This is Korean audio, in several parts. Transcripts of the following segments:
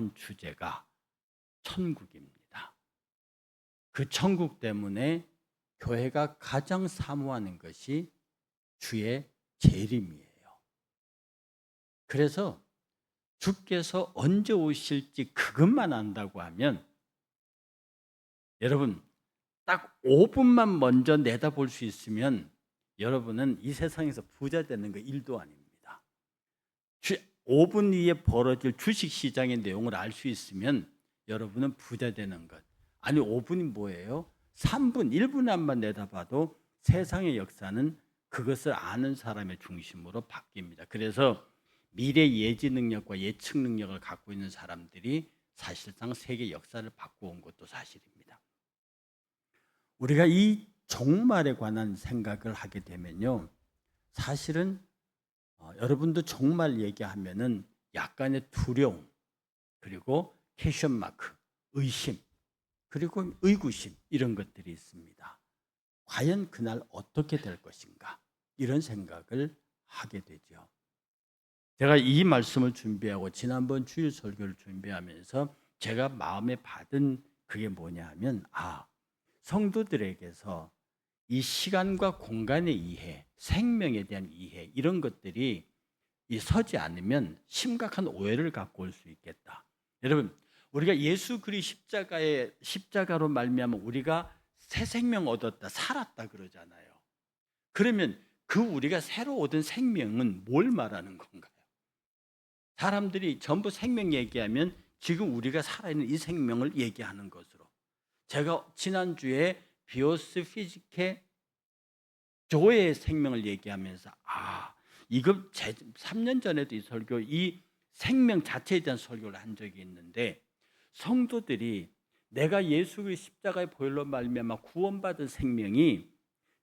중요한 주제가 천국입니다. 그 천국 때문에 교회가 가장 사모하는 것이 주의 재림이에요. 그래서 주께서 언제 오실지 그것만 안다고 하면 여러분 딱 5분만 먼저 내다볼 수 있으면 여러분은 이 세상에서 부자 되는 거 1도 아닙니다. 5분 뒤에 벌어질 주식시장의 내용을 알 수 있으면 여러분은 부자 되는 것. 아니 5분이 뭐예요? 3분, 1분만 내다봐도 세상의 역사는 그것을 아는 사람의 중심으로 바뀝니다. 그래서 미래 예지 능력과 예측 능력을 갖고 있는 사람들이 사실상 세계 역사를 바꿔온 것도 사실입니다. 우리가 이 종말에 관한 생각을 하게 되면요, 사실은 여러분도 종말 얘기하면은 약간의 두려움, 그리고 퀘션 마크, 의심, 그리고 의구심 이런 것들이 있습니다. 과연 그날 어떻게 될 것인가 이런 생각을 하게 되죠. 제가 이 말씀을 준비하고 지난번 주일 설교를 준비하면서 제가 마음에 받은 그게 뭐냐 하면 성도들에게서 이 시간과 공간의 이해, 생명에 대한 이해 이런 것들이 서지 않으면 심각한 오해를 갖고 올 수 있겠다. 여러분, 우리가 예수 그리스도 십자가로 말미암아 우리가 새 생명 얻었다, 살았다 그러잖아요. 그러면 그 우리가 새로 얻은 생명은 뭘 말하는 건가요? 사람들이 전부 생명 얘기하면 지금 우리가 살아있는 이 생명을 얘기하는 것으로. 제가 지난주에 비오스 피지케 조의 생명을 얘기하면서 이거 3년 전에도 이 생명 자체에 대한 설교를 한 적이 있는데 성도들이 내가 예수 그리스도 십자가의 보혈로 말미암아 구원받은 생명이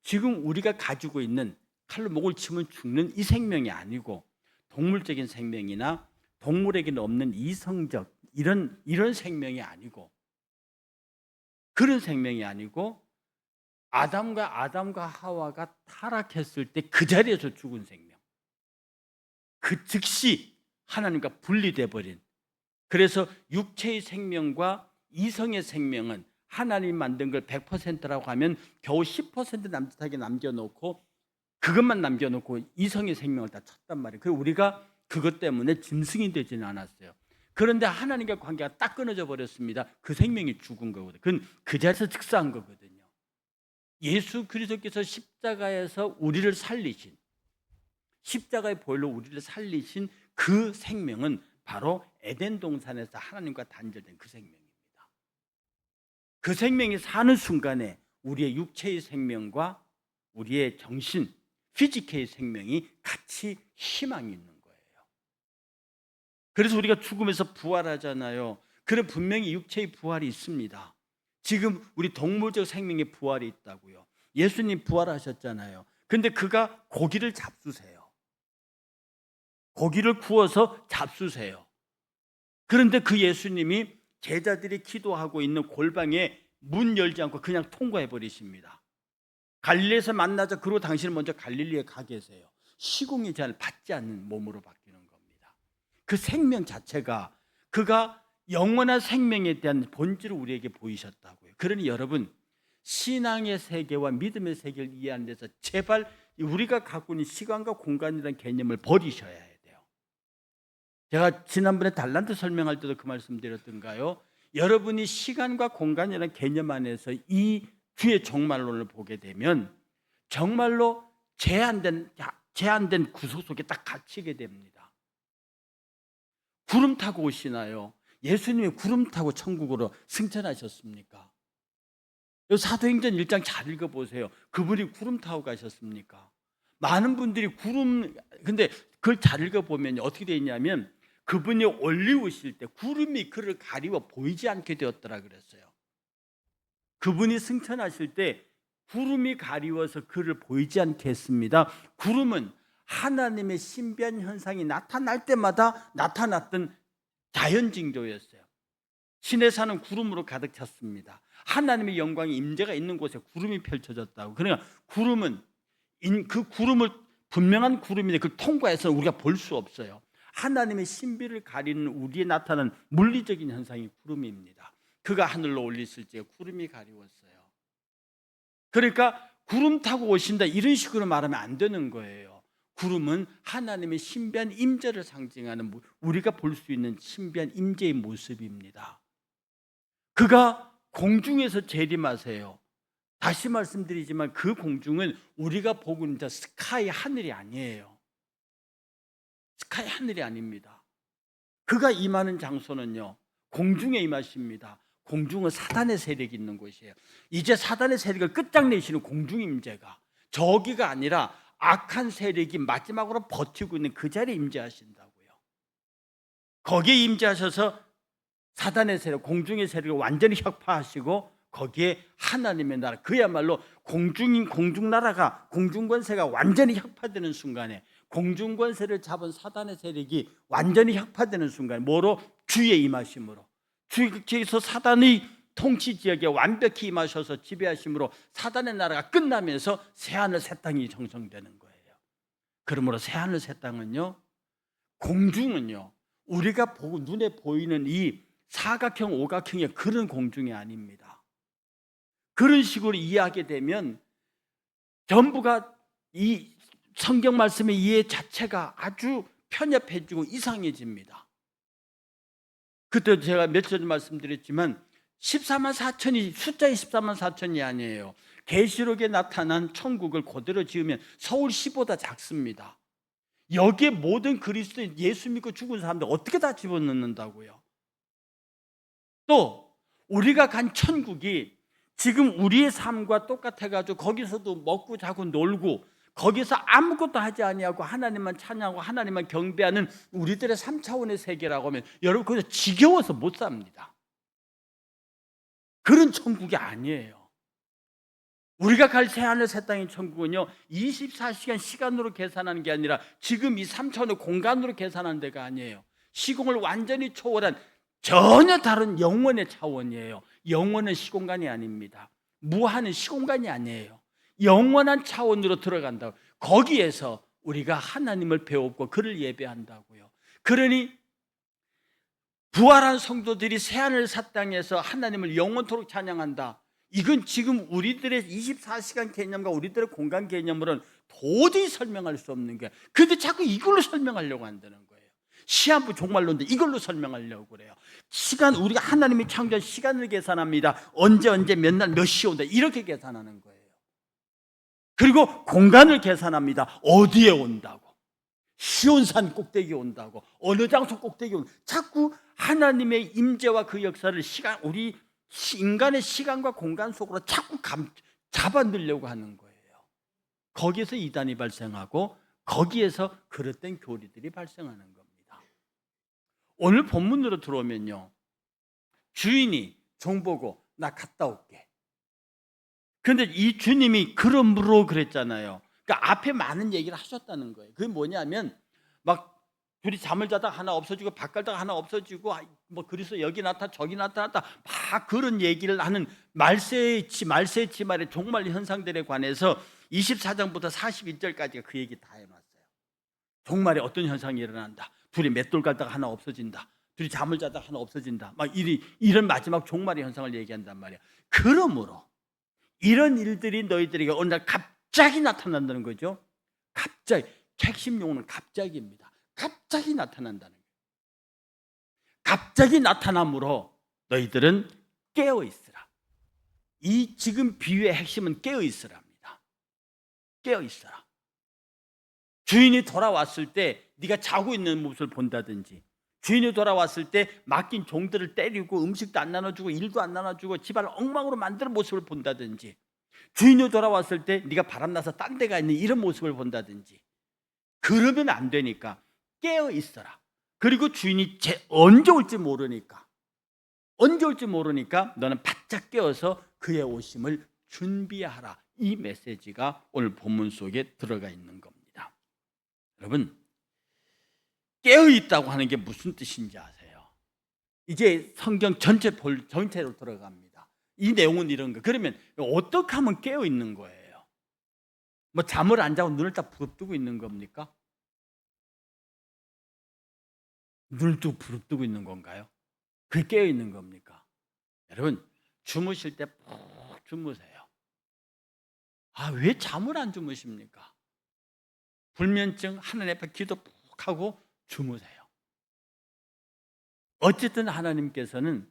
지금 우리가 가지고 있는 칼로 목을 치면 죽는 이 생명이 아니고 동물적인 생명이나 동물에게는 없는 이성적 이런 생명이 아니고 그런 생명이 아니고 아담과 하와가 타락했을 때 그 자리에서 죽은 생명. 그 즉시 하나님과 분리돼 버린. 그래서 육체의 생명과 이성의 생명은 하나님 만든 걸 100%라고 하면 겨우 10% 남짓하게 남겨놓고 그것만 남겨놓고 이성의 생명을 다 쳤단 말이에요. 그리고 우리가 그것 때문에 짐승이 되지는 않았어요. 그런데 하나님과 관계가 딱 끊어져 버렸습니다. 그 생명이 죽은 거거든요. 그건 그 자리에서 즉사한 거거든요. 예수 그리스도께서 십자가에서 우리를 살리신, 십자가의 보혈로 우리를 살리신 그 생명은 바로 에덴 동산에서 하나님과 단절된 그 생명입니다. 그 생명이 사는 순간에 우리의 육체의 생명과 우리의 정신, 피지컬의 생명이 같이 희망이 있는 거예요. 그래서 우리가 죽음에서 부활하잖아요. 그래 분명히 육체의 부활이 있습니다. 지금 우리 동물적 생명의 부활이 있다고요. 예수님 부활하셨잖아요. 근데 그가 고기를 잡수세요. 고기를 구워서 잡수세요. 그런데 그 예수님이 제자들이 기도하고 있는 골방에 문 열지 않고 그냥 통과해 버리십니다. 갈릴리에서 만나자. 그리고 당신은 먼저 갈릴리에 가 계세요. 시공의 제한을 받지 않는 몸으로 바뀌는 겁니다. 그 생명 자체가 그가 영원한 생명에 대한 본질을 우리에게 보이셨다고요. 그러니 여러분, 신앙의 세계와 믿음의 세계를 이해하는 데서 제발 우리가 갖고 있는 시간과 공간이라는 개념을 버리셔야 해요. 제가 지난번에 달란트 설명할 때도 그 말씀 드렸던가요? 여러분이 시간과 공간이라는 개념 안에서 이 주의 종말론을 보게 되면 정말로 제한된 구속 속에 딱 갇히게 됩니다. 구름 타고 오시나요? 예수님이 구름 타고 천국으로 승천하셨습니까? 사도행전 1장 잘 읽어보세요. 그분이 구름 타고 가셨습니까? 많은 분들이 근데 그걸 잘 읽어보면 어떻게 되어 있냐면 그분이 올리우실 때 구름이 그를 가리워 보이지 않게 되었더라 그랬어요. 그분이 승천하실 때 구름이 가리워서 그를 보이지 않게 했습니다. 구름은 하나님의 신비한 현상이 나타날 때마다 나타났던 자연 징조였어요. 신의 산은 구름으로 가득 찼습니다. 하나님의 영광의 임재가 있는 곳에 구름이 펼쳐졌다고. 그러니까 구름은 그 구름을 분명한 구름인데 그걸 통과해서 우리가 볼 수 없어요. 하나님의 신비를 가리는 우리에 나타나는 물리적인 현상이 구름입니다. 그가 하늘로 올리실 때 구름이 가리웠어요. 그러니까 구름 타고 오신다 이런 식으로 말하면 안 되는 거예요. 구름은 하나님의 신비한 임재를 상징하는 우리가 볼 수 있는 신비한 임재의 모습입니다. 그가 공중에서 재림하세요. 다시 말씀드리지만 그 공중은 우리가 보고 있는 스카이 하늘이 아니에요. 스카이 하늘이 아닙니다. 그가 임하는 장소는요, 공중에 임하십니다. 공중은 사단의 세력이 있는 곳이에요. 이제 사단의 세력을 끝장내시는 공중 임재가, 저기가 아니라 악한 세력이 마지막으로 버티고 있는 그 자리에 임재하신다고요. 거기에 임재하셔서 사단의 세력, 공중의 세력을 완전히 혁파하시고 거기에 하나님의 나라, 그야말로 공중나라가, 공중권세가 완전히 혁파되는 순간에, 공중권세를 잡은 사단의 세력이 완전히 혁파되는 순간에, 뭐로? 주의 임하심으로, 주께서 사단의 통치 지역에 완벽히 임하셔서 지배하심으로 사단의 나라가 끝나면서 새하늘 새 땅이 형성되는 거예요. 그러므로 새하늘 새 땅은요, 공중은요, 우리가 보고 눈에 보이는 이 사각형, 오각형의 그런 공중이 아닙니다. 그런 식으로 이해하게 되면 전부가 이 성경 말씀의 이해 자체가 아주 편협해지고 이상해집니다. 그때 제가 며칠 전에 말씀드렸지만 14만 4천이 숫자의 14만 4천이 아니에요. 계시록에 나타난 천국을 그대로 지으면 서울시보다 작습니다. 여기에 모든 그리스도인 예수 믿고 죽은 사람들 어떻게 다 집어넣는다고요? 또 우리가 간 천국이 지금 우리의 삶과 똑같아가지고 거기서도 먹고 자고 놀고 거기서 아무것도 하지 아니하고 하나님만 찬양하고 하나님만 경배하는 우리들의 3차원의 세계라고 하면 여러분 거기서 지겨워서 못 삽니다. 그런 천국이 아니에요. 우리가 갈 새하늘 새 땅의 천국은요, 24시간 시간으로 계산하는 게 아니라 지금 이 3차원의 공간으로 계산하는 데가 아니에요. 시공을 완전히 초월한 전혀 다른 영원의 차원이에요. 영원은 시공간이 아닙니다. 무한은 시공간이 아니에요. 영원한 차원으로 들어간다고. 거기에서 우리가 하나님을 배우고 그를 예배한다고요. 그러니 부활한 성도들이 새하늘 새 땅에서 하나님을 영원토록 찬양한다. 이건 지금 우리들의 24시간 개념과 우리들의 공간 개념으로는 도저히 설명할 수 없는 거예요. 그런데 자꾸 이걸로 설명하려고 한다는 거예요. 시한부 종말론데 이걸로 설명하려고 그래요. 시간, 우리가 하나님이 창조한 시간을 계산합니다. 언제 몇 날 몇 시 온다 이렇게 계산하는 거예요. 그리고 공간을 계산합니다. 어디에 온다고, 시온산 꼭대기에 온다고, 어느 장소 꼭대기에 온다고. 자꾸 하나님의 임재와 그 역사를 우리 인간의 시간과 공간 속으로 자꾸 잡아넣으려고 하는 거예요. 거기에서 이단이 발생하고 거기에서 그릇된 교리들이 발생하는 겁니다. 오늘 본문으로 들어오면요, 주인이 종 보고 나 갔다 올게. 그런데 이 주님이 그러므로 그랬잖아요. 그러니까 앞에 많은 얘기를 하셨다는 거예요. 그게 뭐냐면 막 둘이 잠을 자다가 하나 없어지고 밥 갈다가 하나 없어지고 뭐 그래서 여기 나타 저기 나타났다 막 그런 얘기를 하는 말세의 치말의 종말 현상들에 관해서 24장부터 41절까지가 그 얘기 다 해놨어요. 종말에 어떤 현상이 일어난다. 둘이 맷돌 갈다가 하나 없어진다. 둘이 잠을 자다가 하나 없어진다. 막 이런 마지막 종말의 현상을 얘기한단 말이야. 그러므로 이런 일들이 너희들에게 어느 날 갑자기 나타난다는 거죠. 갑자기. 핵심 용어는 갑자기입니다. 갑자기 나타난다는 거예요. 갑자기 나타남으로 너희들은 깨어 있으라. 이 지금 비유의 핵심은 깨어 있으라입니다. 깨어 있으라. 주인이 돌아왔을 때 네가 자고 있는 모습을 본다든지, 주인이 돌아왔을 때 맡긴 종들을 때리고 음식도 안 나눠주고 일도 안 나눠주고 집안을 엉망으로 만드는 모습을 본다든지, 주인이 돌아왔을 때 네가 바람나서 딴 데 가 있는 이런 모습을 본다든지, 그러면 안 되니까 깨어 있어라. 그리고 주인이 언제 올지 모르니까 너는 바짝 깨어서 그의 오심을 준비하라. 이 메시지가 오늘 본문 속에 들어가 있는 겁니다. 여러분, 깨어있다고 하는 게 무슨 뜻인지 아세요? 이제 성경 전체로 들어갑니다. 이 내용은 이런 거. 그러면 어떻게 하면 깨어있는 거예요? 뭐 잠을 안 자고 눈을 딱 부릅뜨고 있는 겁니까? 눈을 뚝 부릅뜨고 있는 건가요? 그게 깨어 있는 겁니까? 여러분, 주무실 때 푹 주무세요. 아, 왜 잠을 안 주무십니까? 불면증 하나님 앞에 기도 푹 하고 주무세요. 어쨌든 하나님께서는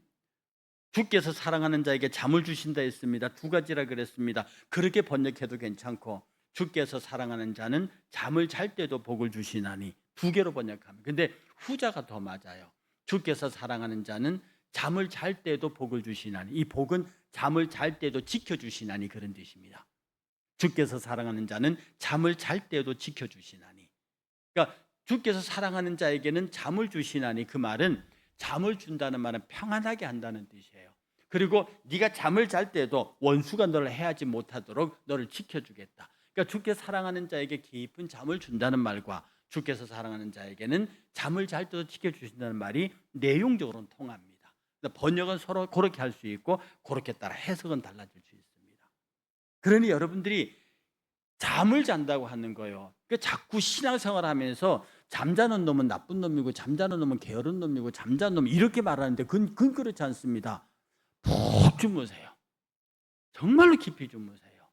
주께서 사랑하는 자에게 잠을 주신다 했습니다. 두 가지라 그랬습니다. 그렇게 번역해도 괜찮고, 주께서 사랑하는 자는 잠을 잘 때도 복을 주시나니, 두 개로 번역합니다. 근데 후자가 더 맞아요. 주께서 사랑하는 자는 잠을 잘 때도 복을 주시나니, 이 복은 잠을 잘 때도 지켜주시나니 그런 뜻입니다. 주께서 사랑하는 자는 잠을 잘 때도 지켜주시나니. 그러니까 주께서 사랑하는 자에게는 잠을 주시나니, 그 말은 잠을 준다는 말은 평안하게 한다는 뜻이에요. 그리고 네가 잠을 잘 때도 원수가 너를 해하지 못하도록 너를 지켜주겠다. 그러니까 주께서 사랑하는 자에게 깊은 잠을 준다는 말과 주께서 사랑하는 자에게는 잠을 잘 때도 지켜주신다는 말이 내용적으로는 통합니다. 번역은 서로 그렇게 할 수 있고 그렇게 따라 해석은 달라질 수 있습니다. 그러니 여러분들이 잠을 잔다고 하는 거예요. 그러니까 자꾸 신앙생활하면서 잠자는 놈은 나쁜 놈이고 잠자는 놈은 게으른 놈이고 잠자는 놈 이렇게 말하는데 그건 그렇지 않습니다. 푹 주무세요. 정말로 깊이 주무세요.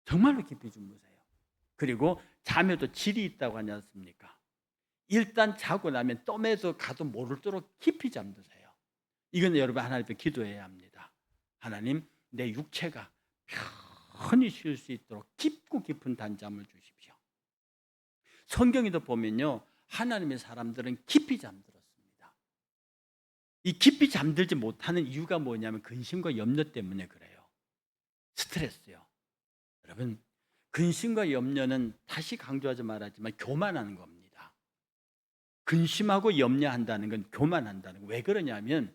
정말로 깊이 주무세요. 그리고 잠에도 질이 있다고 하지 않습니까? 일단 자고 나면 뜸에도 가도 모르도록 깊이 잠드세요. 이건 여러분 하나님 앞에 기도해야 합니다. 하나님, 내 육체가 편히 쉴 수 있도록 깊고 깊은 단잠을 주십시오. 성경에도 보면요, 하나님의 사람들은 깊이 잠들었습니다. 이 깊이 잠들지 못하는 이유가 뭐냐면 근심과 염려 때문에 그래요. 스트레스요. 여러분, 근심과 염려는 다시 강조하지 말았지만 교만하는 겁니다. 근심하고 염려한다는 건 교만한다는 거예요. 왜 그러냐면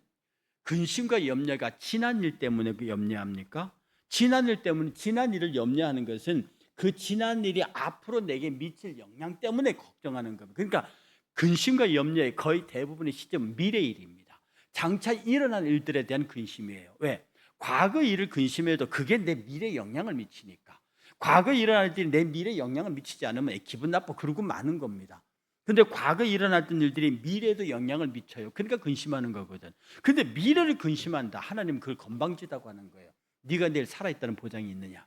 근심과 염려가 지난 일 때문에 염려합니까? 지난 일 때문에, 지난 일을 염려하는 것은 그 지난 일이 앞으로 내게 미칠 영향 때문에 걱정하는 겁니다. 그러니까 근심과 염려의 거의 대부분의 시점은 미래 일입니다. 장차 일어난 일들에 대한 근심이에요. 왜? 과거 일을 근심해도 그게 내 미래에 영향을 미치니까. 과거 일어날 일이 내 미래에 영향을 미치지 않으면 기분 나빠 그러고 마는 겁니다. 근데 과거 일어났던 일들이 미래에도 영향을 미쳐요. 그러니까 근심하는 거거든. 근데 미래를 근심한다. 하나님은 그걸 건방지다고 하는 거예요. 네가 내일 살아있다는 보장이 있느냐?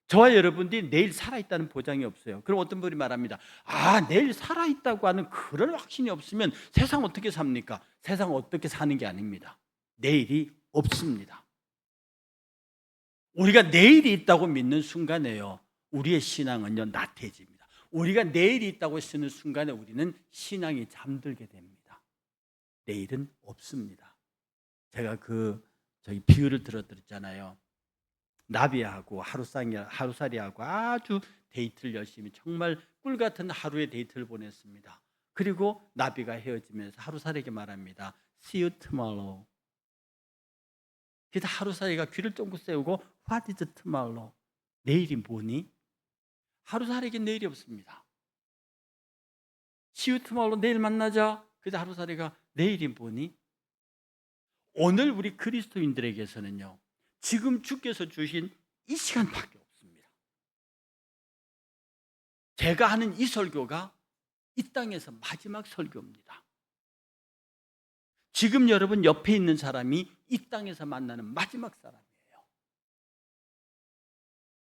저와 여러분들이 내일 살아있다는 보장이 없어요. 그럼 어떤 분이 말합니다. 아, 내일 살아있다고 하는 그런 확신이 없으면 세상 어떻게 삽니까? 세상 어떻게 사는 게 아닙니다. 내일이 없습니다. 우리가 내일이 있다고 믿는 순간에요, 우리의 신앙은요 나태해집니다. 우리가 내일이 있다고 쓰는 순간에 우리는 신앙이 잠들게 됩니다. 내일은 없습니다. 제가 저희 비유를 들었잖아요. 나비하고 하루살이하고 아주 데이트를 열심히, 정말 꿀 같은 하루의 데이트를 보냈습니다. 그리고 나비가 헤어지면서 하루살이에게 말합니다. See you tomorrow. 그래서 하루살이가 귀를 쫑긋 세우고 What is tomorrow? 내일이 뭐니? 하루살이에게 내일이 없습니다. See you tomorrow, 내일 만나자. 그래서 하루살이가 내일이 뭐니? 오늘 우리 그리스도인들에게서는요, 지금 주께서 주신 이 시간밖에 없습니다. 제가 하는 이 설교가 이 땅에서 마지막 설교입니다. 지금 여러분 옆에 있는 사람이 이 땅에서 만나는 마지막 사람이에요.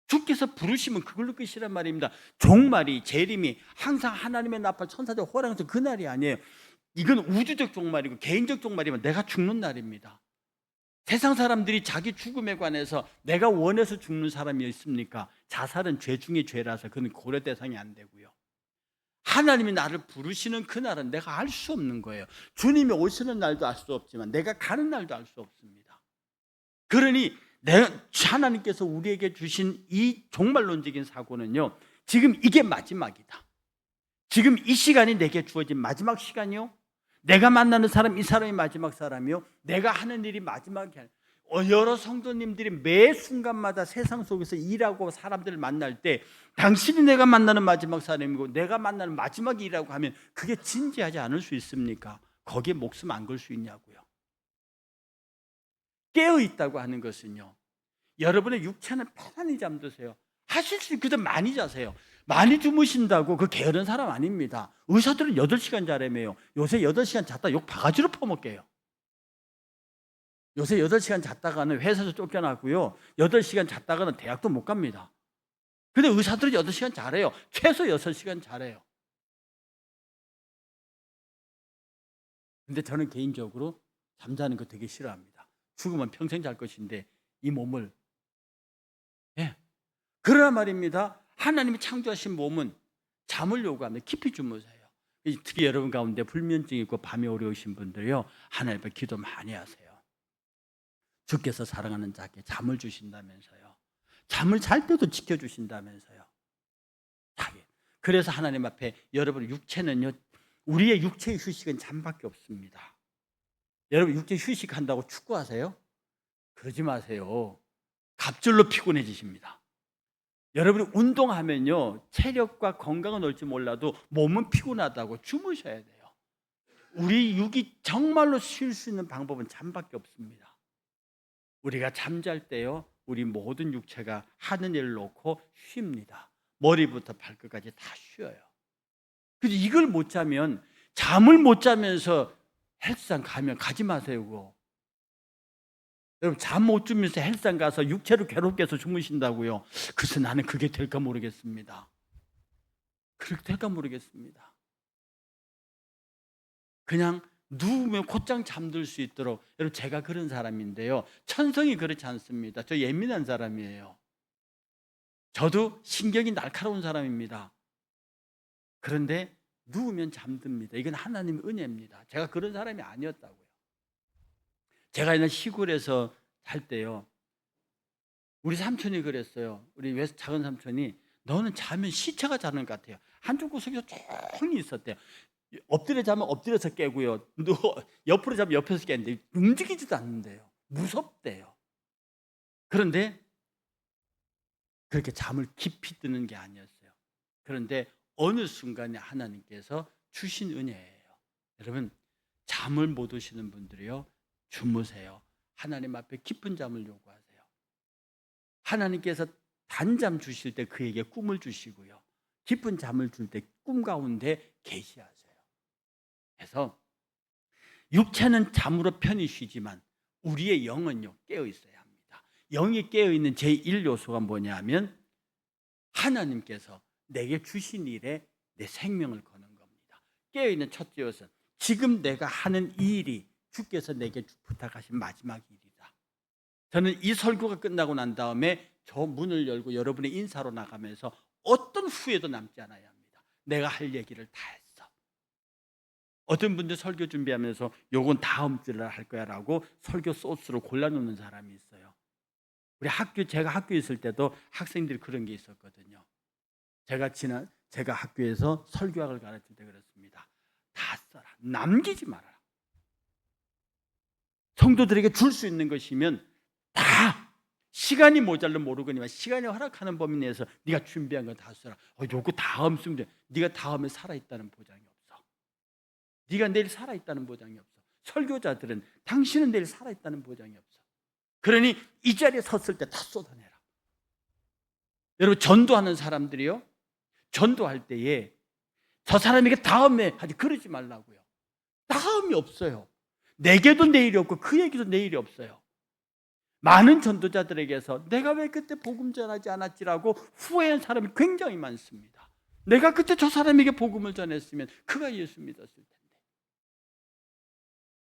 주께서 부르시면 그걸로 끝이란 말입니다. 종말이, 재림이 항상 하나님의 나팔, 천사들 호랑에서 그날이 아니에요. 이건 우주적 종말이고 개인적 종말이면 내가 죽는 날입니다. 세상 사람들이 자기 죽음에 관해서 내가 원해서 죽는 사람이 있습니까? 자살은 죄 중에 죄라서 그건 고려 대상이 안 되고요. 하나님이 나를 부르시는 그날은 내가 알 수 없는 거예요. 주님이 오시는 날도 알 수 없지만 내가 가는 날도 알 수 없습니다. 그러니 하나님께서 우리에게 주신 이 종말론적인 사고는요, 지금 이게 마지막이다. 지금 이 시간이 내게 주어진 마지막 시간이요, 내가 만나는 사람, 이 사람이 마지막 사람이요, 내가 하는 일이 마지막이 아니에요. 여러 성도님들이 매 순간마다 세상 속에서 일하고 사람들을 만날 때 당신이 내가 만나는 마지막 사람이고 내가 만나는 마지막 일이라고 하면 그게 진지하지 않을 수 있습니까? 거기에 목숨 안 걸 수 있냐고요. 깨어있다고 하는 것은요, 여러분의 육체는 편안히 잠드세요. 하실 수 있거든 많이 자세요. 많이 주무신다고 그 게으른 사람 아닙니다. 의사들은 8시간 자라며요. 요새 8시간 잤다 욕 바가지로 퍼먹게요. 요새 8시간 잤다가는 회사에서 쫓겨나고요. 8시간 잤다가는 대학도 못 갑니다. 근데 의사들은 8시간 자래요. 최소 6시간 자래요. 근데 저는 개인적으로 잠자는 거 되게 싫어합니다. 죽으면 평생 잘 것인데 이 몸을. 예. 그러나 말입니다. 하나님이 창조하신 몸은 잠을 요구합니다. 깊이 주무세요. 특히 여러분 가운데 불면증 있고 밤이 어려우신 분들요, 하나님 앞에 기도 많이 하세요. 주께서 사랑하는 자께 잠을 주신다면서요. 잠을 잘 때도 지켜주신다면서요. 그래서 하나님 앞에 여러분 육체는요, 우리의 육체의 휴식은 잠밖에 없습니다. 여러분 육체 휴식한다고 축구하세요? 그러지 마세요. 갑절로 피곤해지십니다. 여러분이 운동하면요, 체력과 건강은 올지 몰라도 몸은 피곤하다고 주무셔야 돼요. 우리 육이 정말로 쉴 수 있는 방법은 잠밖에 없습니다. 우리가 잠잘 때요, 우리 모든 육체가 하는 일을 놓고 쉽니다. 머리부터 발끝까지 다 쉬어요. 그래서 이걸 못 자면, 잠을 못 자면서 헬스장 가면 가지 마세요. 그거. 여러분 잠 못 주면서 헬스장 가서 육체를 괴롭게 해서 주무신다고요. 그래서 나는 그게 될까 모르겠습니다. 그렇게 될까 모르겠습니다. 그냥 누우면 곧장 잠들 수 있도록. 여러분 제가 그런 사람인데요, 천성이 그렇지 않습니다. 저 예민한 사람이에요. 저도 신경이 날카로운 사람입니다. 그런데 누우면 잠듭니다. 이건 하나님의 은혜입니다. 제가 그런 사람이 아니었다고요. 제가 있는 시골에서 살 때요, 우리 삼촌이 그랬어요. 우리 작은 삼촌이, 너는 자면 시체가 자는 것 같아요. 한쪽 구석에서 조용히 있었대요. 엎드려 자면 엎드려서 깨고요, 옆으로 자면 옆에서 깨는데 움직이지도 않는데요. 무섭대요. 그런데 그렇게 잠을 깊이 드는 게 아니었어요. 그런데 어느 순간에 하나님께서 주신 은혜예요. 여러분 잠을 못 오시는 분들이요, 주무세요. 하나님 앞에 깊은 잠을 요구하세요. 하나님께서 단잠 주실 때 그에게 꿈을 주시고요, 깊은 잠을 줄 때 꿈 가운데 계시하세요. 그래서 육체는 잠으로 편히 쉬지만 우리의 영은요, 깨어 있어야 합니다. 영이 깨어 있는 제1요소가 뭐냐면 하나님께서 내게 주신 일에 내 생명을 거는 겁니다. 깨어 있는 첫째 요소는 지금 내가 하는 이 일이 주께서 내게 부탁하신 마지막 일이다. 저는 이 설교가 끝나고 난 다음에 저 문을 열고 여러분의 인사로 나가면서 어떤 후회도 남지 않아야 합니다. 내가 할 얘기를 다 했어. 어떤 분들 설교 준비하면서 요건 다음 주에 할 거야 라고 설교 소스로 골라놓는 사람이 있어요. 제가 학교에 있을 때도 학생들이 그런 게 있었거든요. 제가 학교에서 설교학을 가르칠 때 그랬습니다. 다 써라. 남기지 말아라. 성도들에게 줄 수 있는 것이면 다, 시간이 모자르면 모르거니와 시간이 허락하는 범위 내에서 네가 준비한 거 다 써라. 요거 다음 쓰면 네가 다음에 살아있다는 보장이 없어. 네가 내일 살아있다는 보장이 없어. 설교자들은 당신은 내일 살아있다는 보장이 없어. 그러니 이 자리에 섰을 때 다 쏟아내라. 여러분 전도하는 사람들이요, 전도할 때에 저 사람에게 다음에 하지 그러지 말라고요. 다음이 없어요. 내게도 내일이 없고 그에게도 내일이 없어요. 많은 전도자들에게서 내가 왜 그때 복음 전하지 않았지라고 후회한 사람이 굉장히 많습니다. 내가 그때 저 사람에게 복음을 전했으면 그가 예수 믿었을 텐데.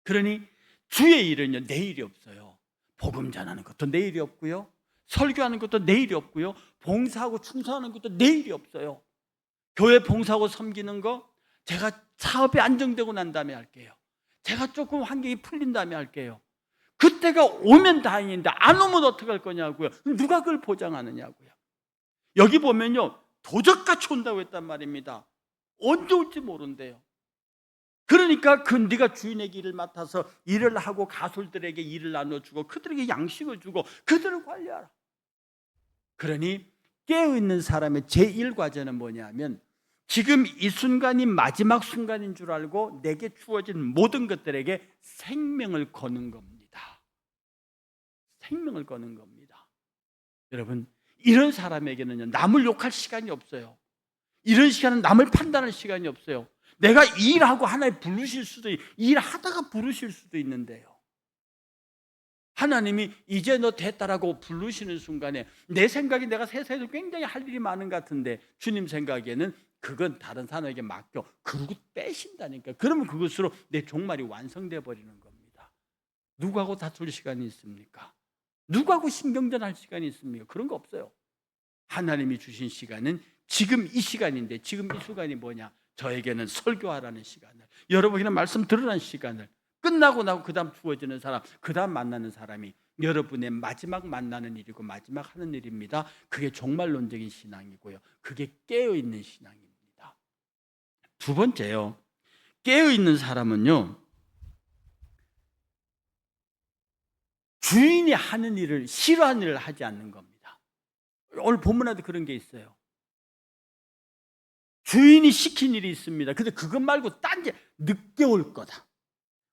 그러니 주의 일은요, 내일이 없어요. 복음 전하는 것도 내일이 없고요, 설교하는 것도 내일이 없고요, 봉사하고 충성하는 것도 내일이 없어요. 교회 봉사하고 섬기는 거 제가 사업이 안정되고 난 다음에 할게요. 제가 조금 환경이 풀린 다음에 할게요. 그때가 오면 다행인데 안 오면 어떡할 거냐고요. 누가 그걸 보장하느냐고요. 여기 보면요, 도적같이 온다고 했단 말입니다. 언제 올지 모른대요. 그러니까 네가 주인에게 일을 맡아서 일을 하고 가솔들에게 일을 나눠주고 그들에게 양식을 주고 그들을 관리하라. 그러니 깨어있는 사람의 제1과제는 뭐냐면 지금 이 순간이 마지막 순간인 줄 알고 내게 주어진 모든 것들에게 생명을 거는 겁니다. 생명을 거는 겁니다. 여러분 이런 사람에게는요, 남을 욕할 시간이 없어요. 이런 시간은 남을 판단할 시간이 없어요. 내가 일하고 하나님 부르실 수도 일하다가 부르실 수도 있는데요. 하나님이 이제 너 됐다라고 부르시는 순간에 내 생각이 내가 세상에서 굉장히 할 일이 많은 것 같은데 주님 생각에는 그건 다른 사람에게 맡겨 그러고 빼신다니까. 그러면 그것으로 내 종말이 완성돼 버리는 겁니다. 누구하고 다툴 시간이 있습니까? 누구하고 신경전할 시간이 있습니까? 그런 거 없어요. 하나님이 주신 시간은 지금 이 시간인데, 지금 이 순간이 뭐냐? 저에게는 설교하라는 시간을, 여러분에게는 말씀 들으라는 시간을, 끝나고 나고 그 다음 주어지는 사람, 그 다음 만나는 사람이 여러분의 마지막 만나는 일이고 마지막 하는 일입니다. 그게 종말론적인 신앙이고요, 그게 깨어있는 신앙입니다. 두 번째요, 깨어있는 사람은요, 주인이 하는 일을 싫어하는 일을 하지 않는 겁니다. 오늘 본문에도 그런 게 있어요. 주인이 시킨 일이 있습니다. 근데 그것 말고 딴 게 늦게 올 거다,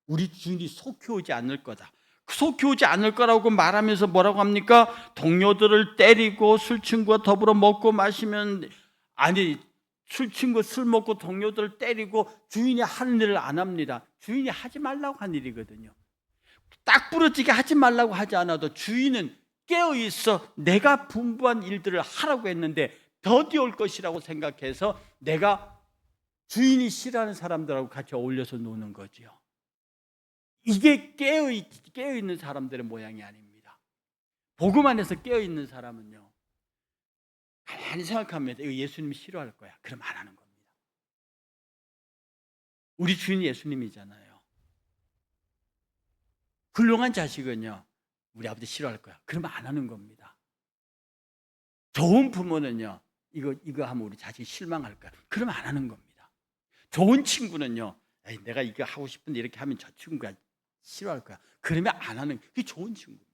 우리 주인이 속히 오지 않을 거다, 속히 오지 않을 거라고 말하면서 뭐라고 합니까? 동료들을 때리고 술친구와 더불어 먹고 마시면, 아니, 술친구 술 먹고 동료들을 때리고 주인이 하는 일을 안 합니다. 주인이 하지 말라고 한 일이거든요. 딱 부러지게 하지 말라고 하지 않아도 주인은 깨어있어 내가 분부한 일들을 하라고 했는데 더디 올 것이라고 생각해서 내가 주인이 싫어하는 사람들하고 같이 어울려서 노는 거죠. 이게 깨어있는 사람들의 모양이 아닙니다. 복음 안에서 깨어있는 사람은요, 가만히 생각하면 이거 예수님이 싫어할 거야, 그럼 안 하는 겁니다. 우리 주인이 예수님이잖아요. 훌륭한 자식은요, 우리 아버지 싫어할 거야, 그러면 안 하는 겁니다. 좋은 부모는요, 이거 하면 우리 자식이 실망할 거야, 그러면 안 하는 겁니다. 좋은 친구는요, 에이, 내가 이거 하고 싶은데 이렇게 하면 저 친구가 싫어할 거야, 그러면 안 하는, 그게 좋은 친구입니다.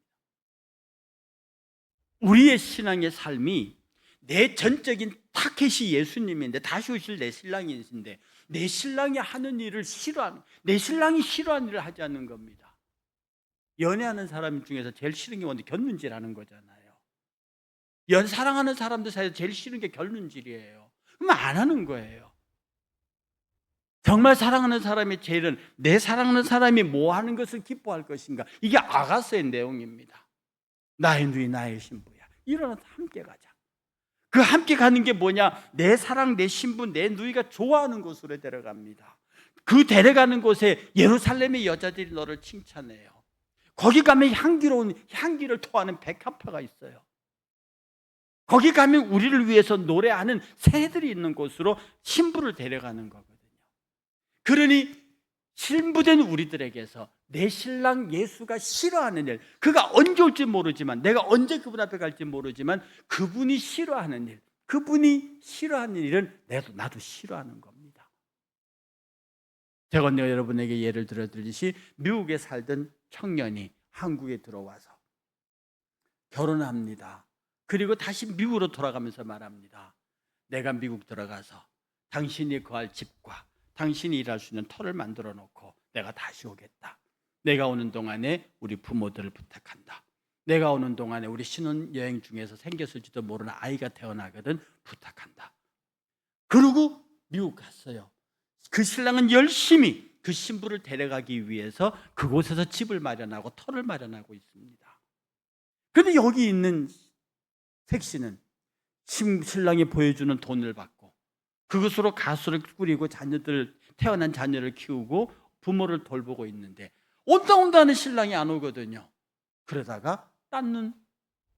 우리의 신앙의 삶이 내 전적인 타켓이 예수님인데, 다시 오실 내 신랑이신데 내 신랑이 하는 일을 싫어하는, 내 신랑이 싫어하는 일을 하지 않는 겁니다. 연애하는 사람 중에서 제일 싫은 게 뭔데? 결혼질하는 거잖아요. 사랑하는 사람들 사이에서 제일 싫은 게 결혼질이에요. 그럼 안 하는 거예요. 정말 사랑하는 사람이 제일은 내 사랑하는 사람이 뭐 하는 것을 기뻐할 것인가, 이게 아가서의 내용입니다. 나의 누이 나의 신부야, 일어나서 함께 가자. 그 함께 가는 게 뭐냐? 내 사랑, 내 신부, 내 누이가 좋아하는 곳으로 데려갑니다. 그 데려가는 곳에 예루살렘의 여자들이 너를 칭찬해요. 거기 가면 향기로운 향기를 토하는 백합화가 있어요. 거기 가면 우리를 위해서 노래하는 새들이 있는 곳으로 신부를 데려가는 거거든요. 그러니 신부된 우리들에게서 내 신랑 예수가 싫어하는 일, 그가 언제 올지 모르지만, 내가 언제 그분 앞에 갈지 모르지만 그분이 싫어하는 일, 그분이 싫어하는 일은 나도 싫어하는 겁니다. 제가 여러분에게 예를 들어드리듯이, 미국에 살던 청년이 한국에 들어와서 결혼합니다. 그리고 다시 미국으로 돌아가면서 말합니다. 내가 미국 들어가서 당신이 거할 집과 당신이 일할 수 있는 터를 만들어 놓고 내가 다시 오겠다. 내가 오는 동안에 우리 부모들을 부탁한다. 내가 오는 동안에 우리 신혼여행 중에서 생겼을지도 모르는 아이가 태어나거든 부탁한다. 그러고 미국 갔어요. 그 신랑은 열심히 그 신부를 데려가기 위해서 그곳에서 집을 마련하고 터를 마련하고 있습니다. 그런데 여기 있는 택시는 신랑이 보여주는 돈을 받고 그것으로 가수를 꾸리고 태어난 자녀를 키우고 부모를 돌보고 있는데 온다 하는 신랑이 안 오거든요. 그러다가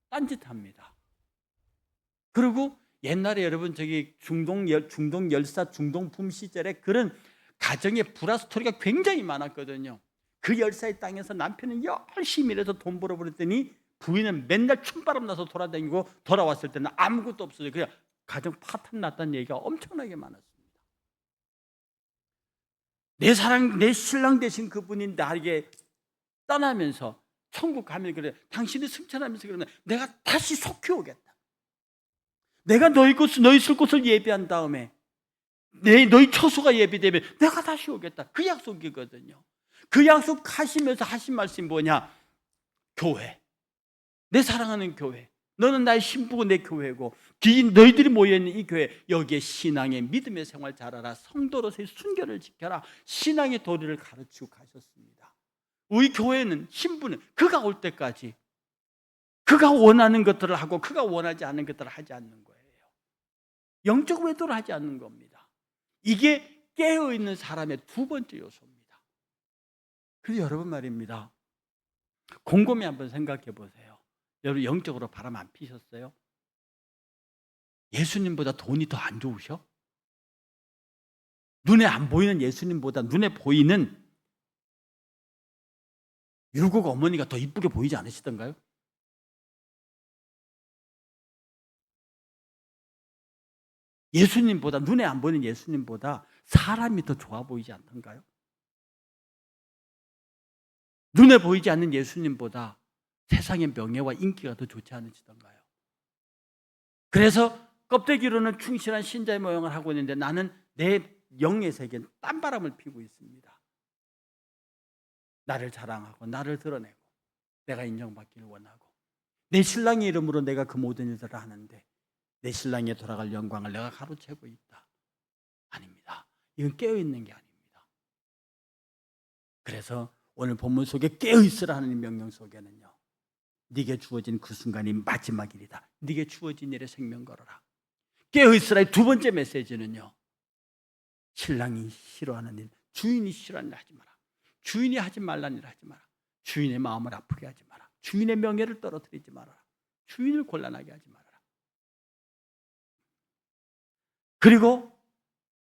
딴짓합니다. 그리고 옛날에 여러분 중동 열사, 중동붐 시절에 그런 가정의 불화 스토리가 굉장히 많았거든요. 그 열사의 땅에서 남편은 열심히 일해서 돈 벌어버렸더니 부인은 맨날 춤바람 나서 돌아다니고 돌아왔을 때는 아무것도 없어요. 그냥 가정 파탄 났다는 얘기가 엄청나게 많았습니다. 내 사랑, 내 신랑 되신 그분이 나에게 떠나면서 천국 가면 그래, 당신이 승천하면서 그러면 내가 다시 속히 오겠다. 내가 너희 쓸 곳을 예비한 다음에 너희 처소가 예비되면 내가 다시 오겠다. 그 약속이거든요. 그 약속하시면서 하신 말씀이 뭐냐? 교회, 내 사랑하는 교회, 너는 나의 신부고 내 교회고 너희들이 모여있는 이 교회, 여기에 신앙의 믿음의 생활 잘하라, 성도로서의 순결을 지켜라, 신앙의 도리를 가르치고 가셨습니다. 우리 교회는, 신부는 그가 올 때까지 그가 원하는 것들을 하고 그가 원하지 않는 것들을 하지 않는 거예요. 영적 외도를 하지 않는 겁니다. 이게 깨어있는 사람의 두 번째 요소입니다. 그래서 여러분 말입니다, 곰곰이 한번 생각해 보세요. 여러분 영적으로 바람 안 피셨어요? 예수님보다 돈이 더 안 좋으셔? 눈에 안 보이는 예수님보다 눈에 보이는 율곡 어머니가 더 이쁘게 보이지 않으시던가요? 예수님보다, 눈에 안 보이는 예수님보다 사람이 더 좋아 보이지 않던가요? 눈에 보이지 않는 예수님보다 세상의 명예와 인기가 더 좋지 않으시던가요? 그래서 껍데기로는 충실한 신자의 모양을 하고 있는데 나는 내 영의 세계는 딴바람을 피고 있습니다. 나를 자랑하고 나를 드러내고 내가 인정받기를 원하고 내 신랑의 이름으로 내가 그 모든 일들을 하는데 내 신랑에 돌아갈 영광을 내가 가로채고 있다. 아닙니다. 이건 깨어있는 게 아닙니다. 그래서 오늘 본문 속에 깨어있으라 하는 명령 속에는요, 네게 주어진 그 순간이 마지막 일이다. 네게 주어진 일에 생명 걸어라. 깨어있으라의 두 번째 메시지는요, 신랑이 싫어하는 일, 주인이 싫어하는 일 하지 마라. 주인이 하지 말라는 일 하지 마라. 주인의 마음을 아프게 하지 마라. 주인의 명예를 떨어뜨리지 마라. 주인을 곤란하게 하지 마라. 그리고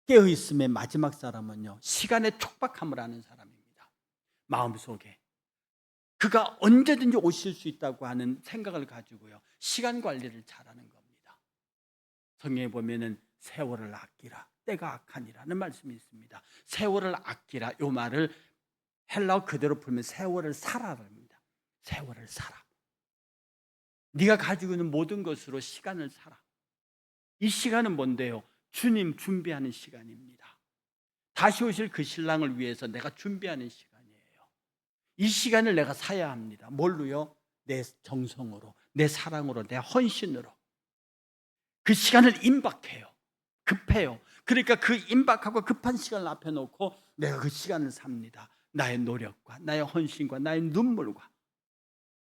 깨어있음의 마지막 사람은요, 시간의 촉박함을 아는 사람입니다. 마음속에 그가 언제든지 오실 수 있다고 하는 생각을 가지고요, 시간 관리를 잘하는 겁니다. 성경에 보면은 세월을 아끼라, 때가 악하니라는 말씀이 있습니다. 세월을 아끼라, 이 말을 헬라어 그대로 풀면 세월을 살아랍니다. 세월을 살아. 네가 가지고 있는 모든 것으로 시간을 살아. 이 시간은 뭔데요? 주님 준비하는 시간입니다. 다시 오실 그 신랑을 위해서 내가 준비하는 시간이에요. 이 시간을 내가 사야 합니다. 뭘로요? 내 정성으로, 내 사랑으로, 내 헌신으로. 그 시간을 임박해요. 급해요. 그러니까 그 임박하고 급한 시간을 앞에 놓고 내가 그 시간을 삽니다. 나의 노력과 나의 헌신과 나의 눈물과.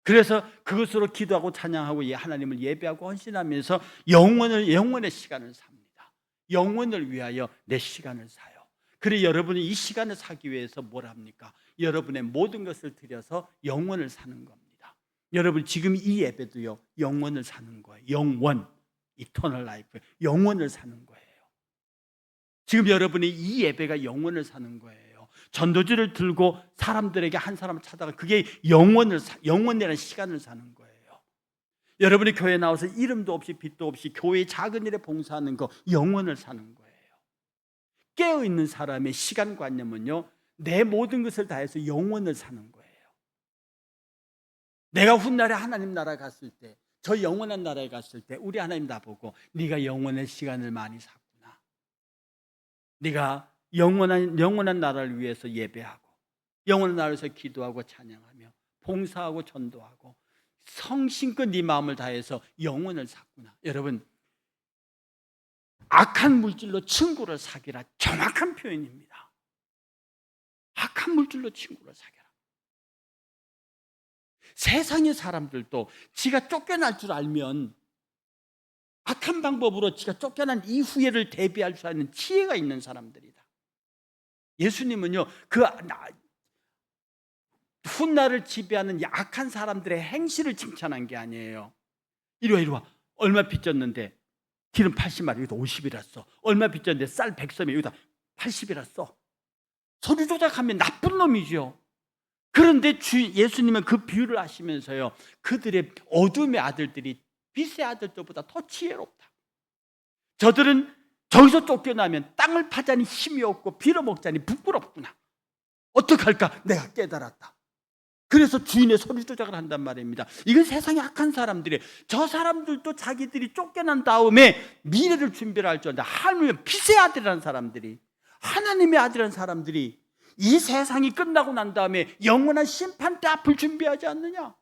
그래서 그것으로 기도하고 찬양하고 하나님을 예배하고 헌신하면서 영원의 시간을 삽니다. 영원을 위하여 내 시간을 사요. 그래 여러분이 이 시간을 사기 위해서 뭘 합니까? 여러분의 모든 것을 들여서 영원을 사는 겁니다. 여러분 지금 이 예배도요, 영원을 사는 거예요. 영원, 이터널 라이프, 영원을 사는 거예요. 지금 여러분이 이 예배가 영원을 사는 거예요. 전도지를 들고 사람들에게 한 사람을 찾아가, 그게 영원이라는 시간을 사는 거예요. 여러분이 교회에 나와서 이름도 없이 빛도 없이 교회의 작은 일에 봉사하는 거, 영원을 사는 거예요. 깨어있는 사람의 시간관념은요, 내 모든 것을 다해서 영원을 사는 거예요. 내가 훗날에 하나님 나라에 갔을 때, 저 영원한 나라에 갔을 때 우리 하나님 나보고 네가 영원의 시간을 많이 샀구나. 네가 영원한 나라를 위해서 예배하고 영원한 나라에서 기도하고 찬양하며 봉사하고 전도하고 성심껏 네 마음을 다해서 영원을 샀구나. 여러분, 악한 물질로 친구를 사귀라, 정확한 표현입니다. 악한 물질로 친구를 사귀라. 세상의 사람들도 지가 쫓겨날 줄 알면 악한 방법으로 지가 쫓겨난 이후에를 대비할 수 있는 지혜가 있는 사람들이다. 예수님은요, 그 훗날을 지배하는 악한 사람들의 행실을 칭찬한 게 아니에요. 이리 와. 얼마 빚졌는데 기름 80마리, 여기다 50이라 써. 얼마 빚졌는데 쌀 100섬에 여기다 80이라 써. 서류 조작하면 나쁜 놈이죠. 그런데 예수님은 그 비유를 하시면서요, 그들의 어둠의 아들들이 빛의 아들들보다 더 지혜롭다. 저들은 저기서 쫓겨나면 땅을 파자니 힘이 없고 빌어먹자니 부끄럽구나. 어떡할까? 내가 깨달았다. 그래서 주인의 서류 조작을 한단 말입니다. 이건 세상에 악한 사람들이, 저 사람들도 자기들이 쫓겨난 다음에 미래를 준비를 할 줄 안다. 하나님의 빛의 아들이라는 사람들이, 하나님의 아들이라는 사람들이 이 세상이 끝나고 난 다음에 영원한 심판대 앞을 준비하지 않느냐?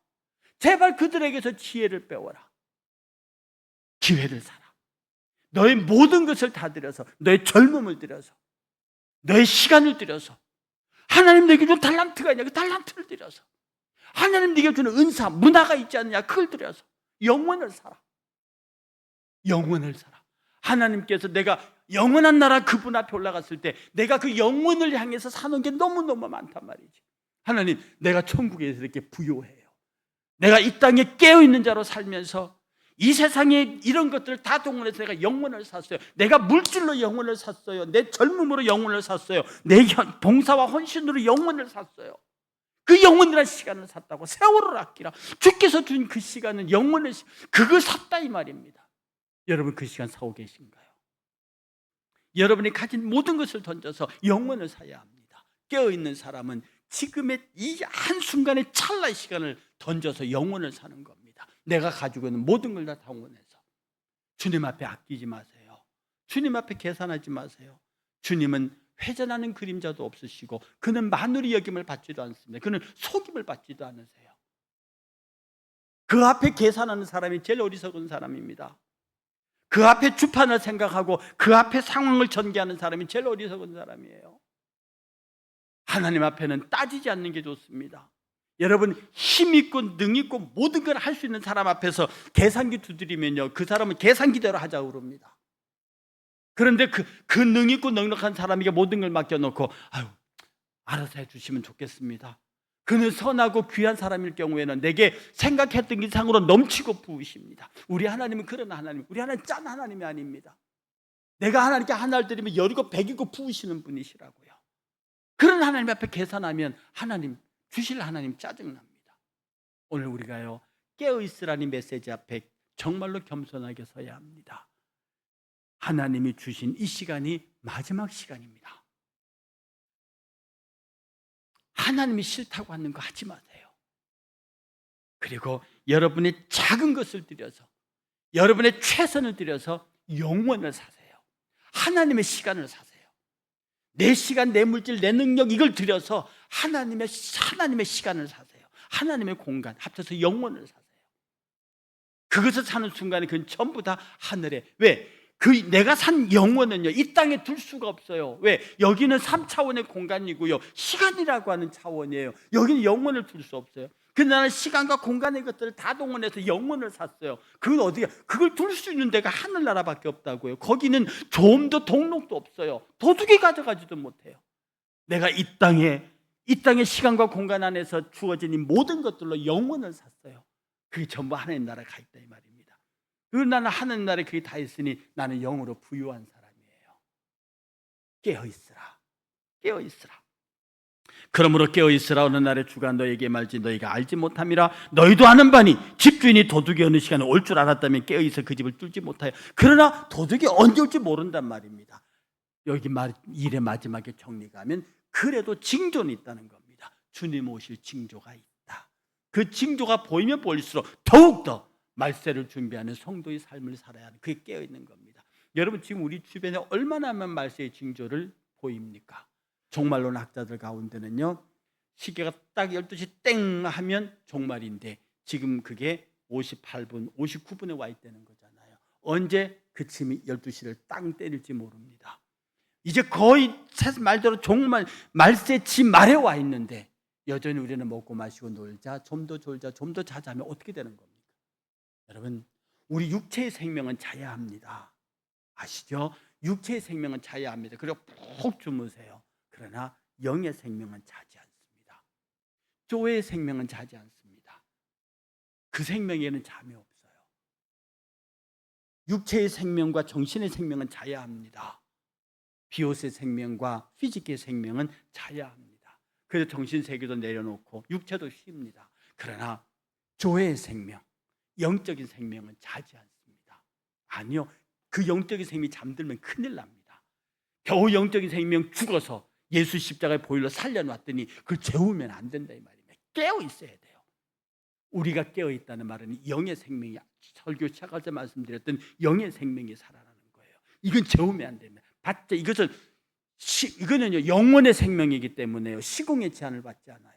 제발 그들에게서 지혜를 배워라. 기회를 사라. 너의 모든 것을 다 들여서, 너의 젊음을 들여서, 너의 시간을 들여서, 하나님 내게 준 달란트가 있냐, 그 달란트를 들여서, 하나님 내게 주는 은사, 문화가 있지 않느냐, 그걸 들여서 영원을 살아. 영원을 살아. 하나님께서 내가 영원한 나라 그분 앞에 올라갔을 때 내가 그 영원을 향해서 사는 게 너무너무 많단 말이지. 하나님, 내가 천국에서 이렇게 부요해요. 내가 이 땅에 깨어있는 자로 살면서 이 세상에 이런 것들을 다 동원해서 내가 영혼을 샀어요. 내가 물질로 영혼을 샀어요. 내 젊음으로 영혼을 샀어요. 내 봉사와 헌신으로 영혼을 샀어요. 그 영혼이라는 시간을 샀다고. 세월을 아끼라. 주께서 준 그 시간은 영혼을, 그걸 샀다 이 말입니다. 여러분, 그 시간 사고 계신가요? 여러분이 가진 모든 것을 던져서 영혼을 사야 합니다. 깨어있는 사람은 지금의 이 한순간의 찰나의 시간을 던져서 영혼을 사는 겁니다. 내가 가지고 있는 모든 걸 다 동원해서. 주님 앞에 아끼지 마세요. 주님 앞에 계산하지 마세요. 주님은 회전하는 그림자도 없으시고 그는 만물이 여김을 받지도 않습니다. 그는 속임을 받지도 않으세요. 그 앞에 계산하는 사람이 제일 어리석은 사람입니다. 그 앞에 주판을 생각하고 그 앞에 상황을 전개하는 사람이 제일 어리석은 사람이에요. 하나님 앞에는 따지지 않는 게 좋습니다. 여러분, 힘 있고 능 있고 모든 걸 할 수 있는 사람 앞에서 계산기 두드리면요, 그 사람은 계산기대로 하자고 그럽니다. 그런데 그 능 있고 넉넉한 사람에게 모든 걸 맡겨놓고 아유, 알아서 해주시면 좋겠습니다. 그는 선하고 귀한 사람일 경우에는 내게 생각했던 이상으로 넘치고 부으십니다. 우리 하나님은 그런 하나님, 우리 하나님 짠 하나님이 아닙니다. 내가 하나님께 하나를 드리면 열이고 백이고 부으시는 분이시라고요. 그런 하나님 앞에 계산하면 하나님, 주실 하나님 짜증납니다. 오늘 우리가요, 깨어있으라는 메시지 앞에 정말로 겸손하게 서야 합니다. 하나님이 주신 이 시간이 마지막 시간입니다. 하나님이 싫다고 하는 거 하지 마세요. 그리고 여러분의 작은 것을 들여서, 여러분의 최선을 들여서 영원을 사세요. 하나님의 시간을 사세요. 내 시간, 내 물질, 내 능력, 이걸 들여서 하나님의 시간을 사세요. 하나님의 공간 합쳐서 영원을 사세요. 그것을 사는 순간에 그건 전부 다 하늘에. 왜? 내가 산 영혼은요, 이 땅에 둘 수가 없어요. 왜? 여기는 3차원의 공간이고요, 시간이라고 하는 차원이에요. 여기는 영혼을 둘 수 없어요. 근데 나는 시간과 공간의 것들을 다 동원해서 영혼을 샀어요. 그건 어디야? 그걸 둘 수 있는 데가 하늘나라밖에 없다고요. 거기는 조음도 동록도 없어요. 도둑이 가져가지도 못해요. 내가 이 땅의 시간과 공간 안에서 주어진 이 모든 것들로 영혼을 샀어요. 그게 전부 하나님 나라에 가 있다 이 말입니다. 그리고 나는 하나님 나라에 그게 다 있으니 나는 영으로 부유한 사람이에요. 깨어있으라. 깨어있으라. 그러므로 깨어있으라. 어느 날에 주가 너에게 말지 너희가 알지 못함이라. 너희도 아는 바니 집주인이 도둑이 어느 시간에 올 줄 알았다면 깨어있어 그 집을 뚫지 못하여. 그러나 도둑이 언제 올지 모른단 말입니다. 여기 일의 마지막에 정리가 하면 그래도 징조는 있다는 겁니다. 주님 오실 징조가 있다. 그 징조가 보이면 보일수록 더욱더 말세를 준비하는 성도의 삶을 살아야 하는, 그게 깨어있는 겁니다. 여러분, 지금 우리 주변에 얼마나 많은 말세의 징조를 보입니까? 종말론 학자들 가운데는요, 시계가 딱 12시 땡 하면 종말인데 지금 그게 58분, 59분에 와 있다는 거잖아요. 언제 그침이 12시를 땅 때릴지 모릅니다. 이제 거의 말대로 종말, 말세 지 말에 와 있는데 여전히 우리는 먹고 마시고 놀자, 좀 더 졸자, 좀 더 자자 하면 어떻게 되는 겁니까? 여러분, 우리 육체의 생명은 자야 합니다. 아시죠? 육체의 생명은 자야 합니다. 그리고 푹 주무세요. 그러나 영의 생명은 자지 않습니다. 조의 생명은 자지 않습니다. 그 생명에는 잠이 없어요. 육체의 생명과 정신의 생명은 자야 합니다. 비옷의 생명과 피지컬의 생명은 자야 합니다. 그래서 정신 세계도 내려놓고 육체도 쉽니다. 그러나 조의 생명, 영적인 생명은 자지 않습니다. 아니요, 그 영적인 생명이 잠들면 큰일 납니다. 겨우 영적인 생명 죽어서 예수 십자가의 보혈로 살려놨더니 그걸 재우면 안 된다 이 말입니다. 깨어 있어야 돼요. 우리가 깨어 있다는 말은 영의 생명이, 설교 시작할 때 말씀드렸던 영의 생명이 살아나는 거예요. 이건 재우면 안 됩니다. 이거는요, 영혼의 생명이기 때문에요, 시공의 제한을 받지 않아요.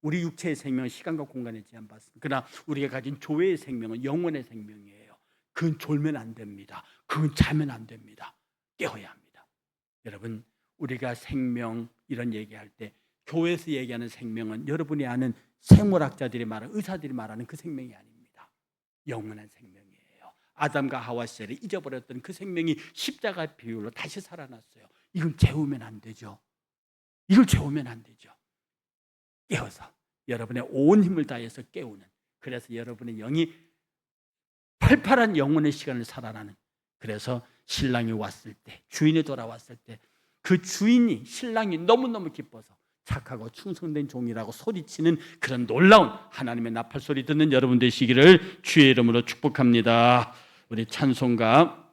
우리 육체의 생명은 시간과 공간의 제한 받습니다. 그러나 우리가 가진 조의 생명은 영혼의 생명이에요. 그건 졸면 안 됩니다. 그건 자면 안 됩니다. 깨어야 합니다. 여러분, 우리가 생명 이런 얘기할 때 교회에서 얘기하는 생명은 여러분이 아는 생물학자들이 말하는, 의사들이 말하는 그 생명이 아닙니다. 영원한 생명이에요. 아담과 하와 시절에 잊어버렸던 그 생명이 십자가 비율로 다시 살아났어요. 이걸 재우면 안 되죠. 이걸 재우면 안 되죠. 깨어서 여러분의 온 힘을 다해서 깨우는, 그래서 여러분의 영이 팔팔한 영혼의 시간을 살아나는, 그래서 신랑이 왔을 때, 주인이 돌아왔을 때 그 주인이, 신랑이 너무너무 기뻐서 착하고 충성된 종이라고 소리치는 그런 놀라운 하나님의 나팔 소리 듣는 여러분 되시기를 주의 이름으로 축복합니다. 우리 찬송가